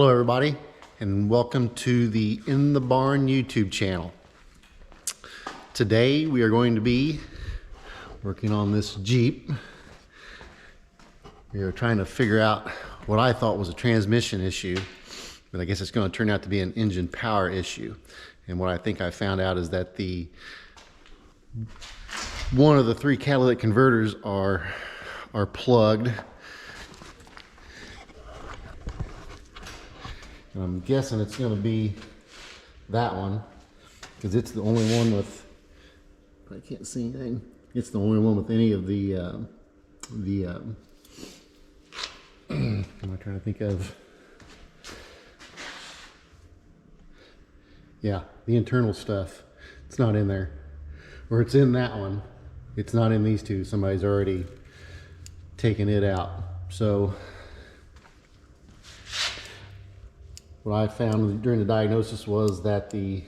Hello everybody, and welcome to the In the Barn YouTube channel. Today we are going to be working on this Jeep. We are trying to figure out what I thought was a transmission issue, but I guess it's going to turn out to be an engine power issue. And what I think I found out is that one of the three catalytic converters are plugged. And I'm guessing it's going to be that one, because it's the only one with, I can't see anything, it's the only one with any of the am I trying to think of, yeah, the internal stuff. It's not in there, or it's in that one. It's not in these two. Somebody's already taken it out. So what I found during the diagnosis was that in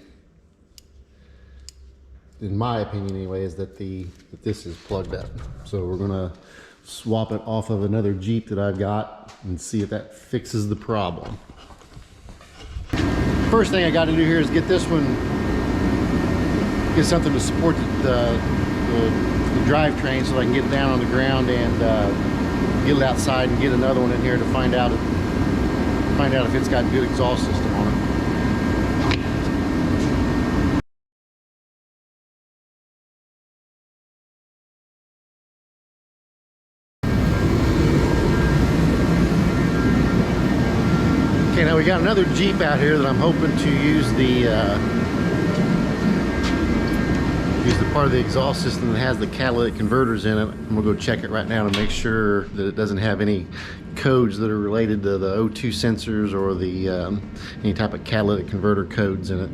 my opinion anyway, is that this is plugged up. So we're gonna swap it off of another Jeep that I've got and see if that fixes the problem. First thing I got to do here is get this one, get something to support the drivetrain so I can get it down on the ground and get it outside and get another one in here to find out if it's got good exhaust system on it. Okay, now we got another Jeep out here that I'm hoping to use the part of the exhaust system that has the catalytic converters in it. I'm gonna go check it right now to make sure that it doesn't have any codes that are related to the O2 sensors or the any type of catalytic converter codes in it.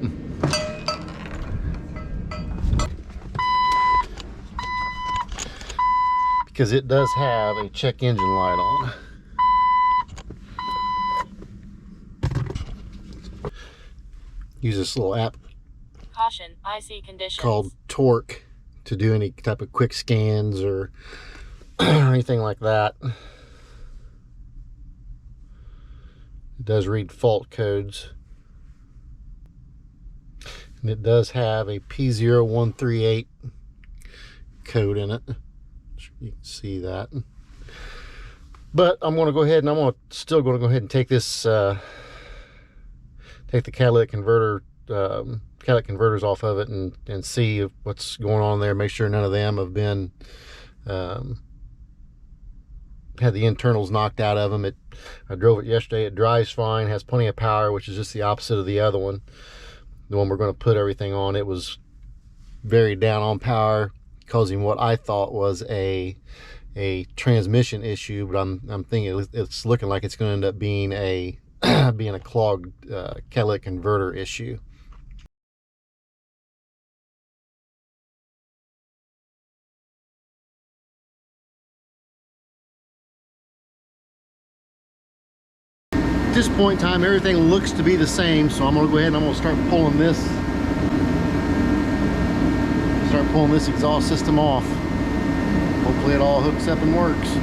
Because it does have a check engine light on. Use this little app, caution, IC conditions, called Torque, to do any type of quick scans or anything like that. It does read fault codes, and it does have a P0138 code in it. You can see that. But I'm going to go ahead and still going to go ahead and take this take the catalytic converters off of it and see what's going on there. Make sure none of them have been had the internals knocked out of them. I drove it yesterday. It drives fine, has plenty of power, which is just the opposite of the other one, the one we're going to put everything on. It was very down on power, causing what I thought was a transmission issue, but I'm thinking it's looking like it's going to end up being a being a clogged catalytic converter issue. At this point in time, everything looks to be the same, so I'm going to go ahead and I'm going to start pulling this exhaust system off. Hopefully it all hooks up and works.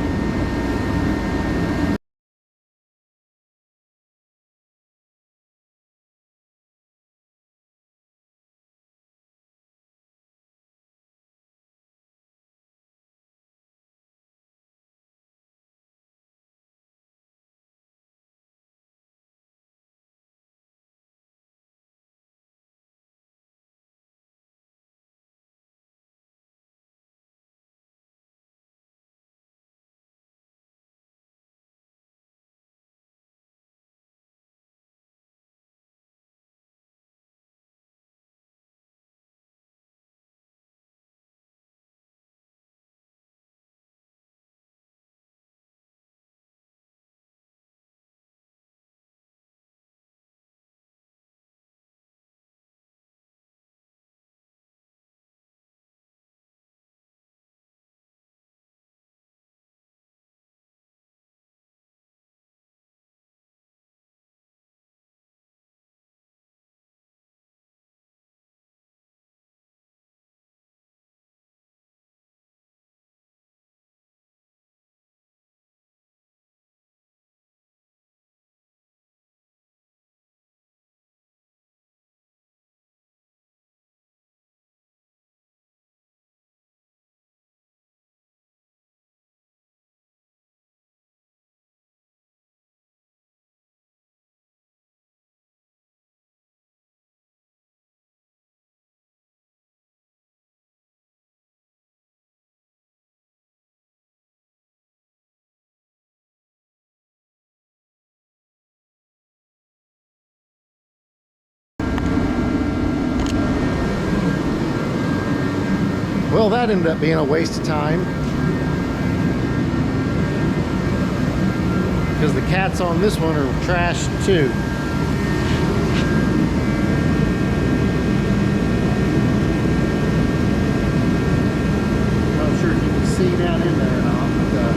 Well, that ended up being a waste of time, because the cats on this one are trashed too. Not sure if you can see down in there or not, but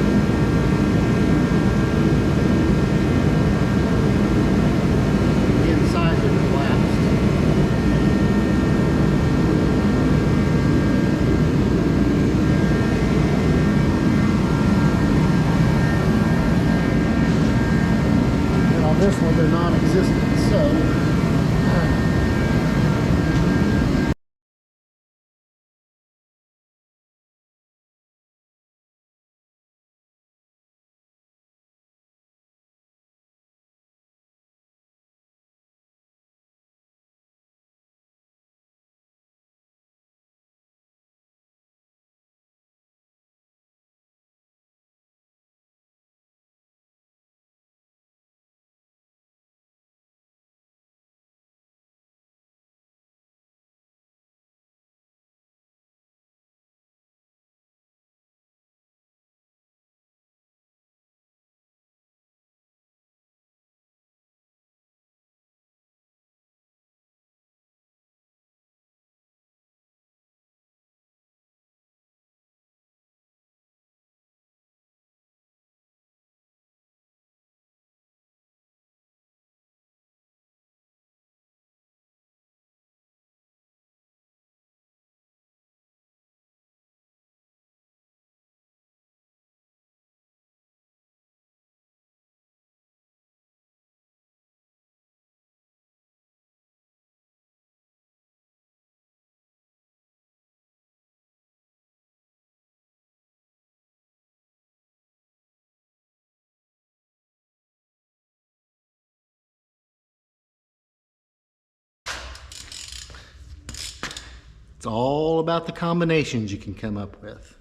the insides are collapsed. And on this one, they're non-existent, so it's all about the combinations you can come up with.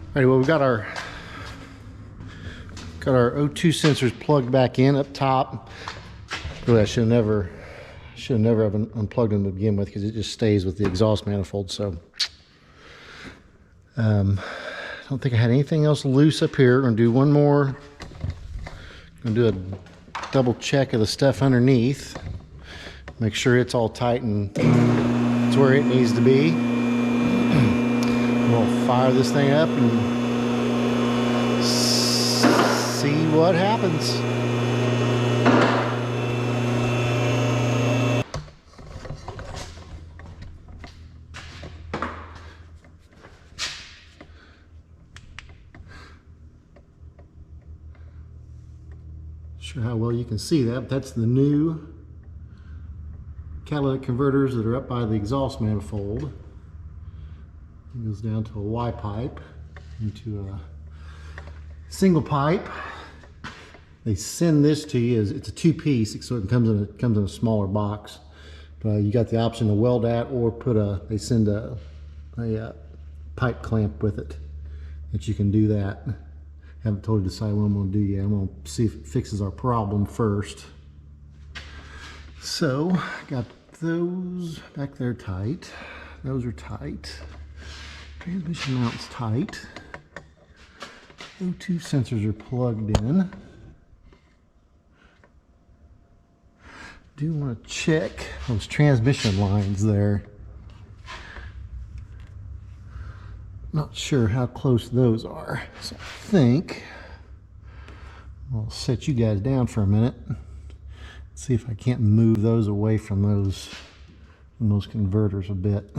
All right, well, we've got our O2 sensors plugged back in up top. Really, I should never have unplugged them to begin with, because it just stays with the exhaust manifold. So I don't think I had anything else loose up here. We're gonna do one more. I'm gonna do a double check of the stuff underneath. Make sure it's all tight and it's where it needs to be. We'll fire this thing up and see what happens. Sure how well you can see that, but that's the new catalytic converters that are up by the exhaust manifold. It goes down to a Y pipe into a single pipe. They send this to you as it's a two-piece, so it comes in a smaller box. But you got the option to weld that, or they send a pipe clamp with it that you can do that. Haven't totally decided what I'm going to do yet. I'm going to see if it fixes our problem first. So got those back there tight. Those are tight. Transmission mount's tight. O2 sensors are plugged in. Do want to check those transmission lines there. Not sure how close those are. So I think I'll set you guys down for a minute See if I can't move those away from those converters a bit.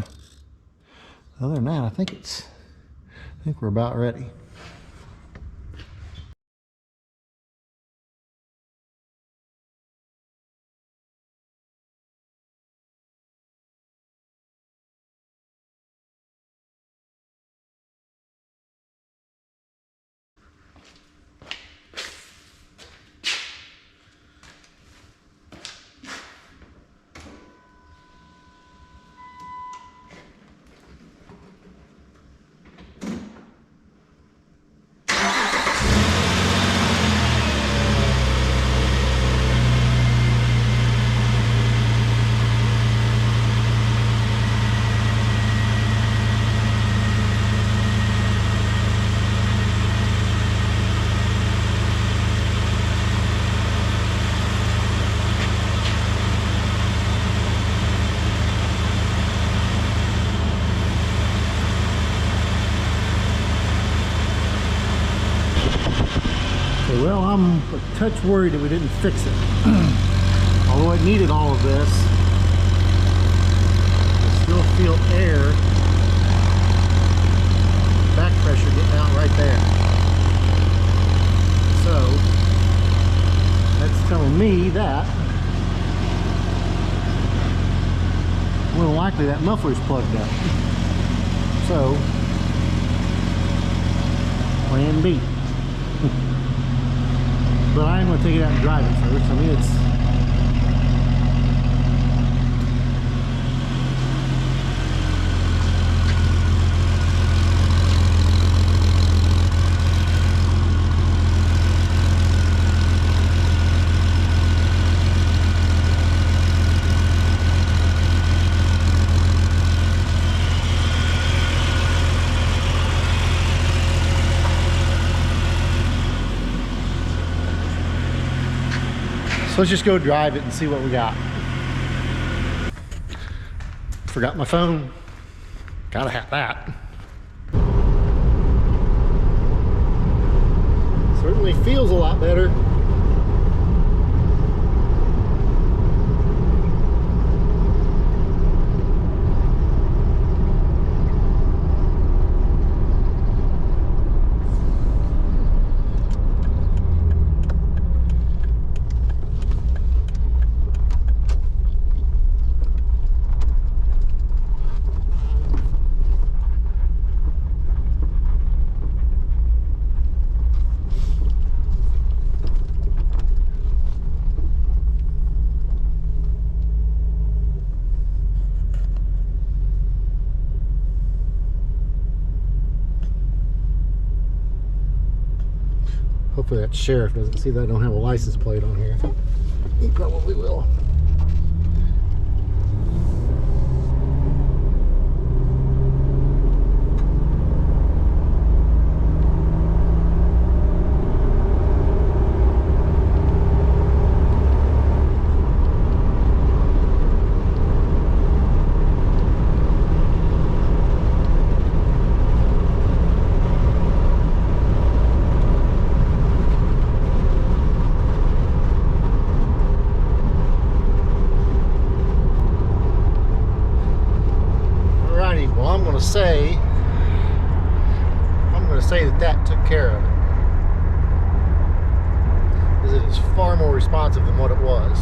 Other than that, I think we're about ready. Well, I'm a touch worried that we didn't fix it. Although it needed all of this, I still feel air, back pressure getting out right there. So, that's telling me that more than likely that muffler's plugged up. So, plan B. But I am going to take it out and drive it first. I mean, it's... So let's just go drive it and see what we got. Forgot my phone. Gotta have that. Certainly feels a lot better. Hopefully that sheriff doesn't see that I don't have a license plate on here. He probably will. Well, I'm going to say that took care of it, because it is far more responsive than what it was.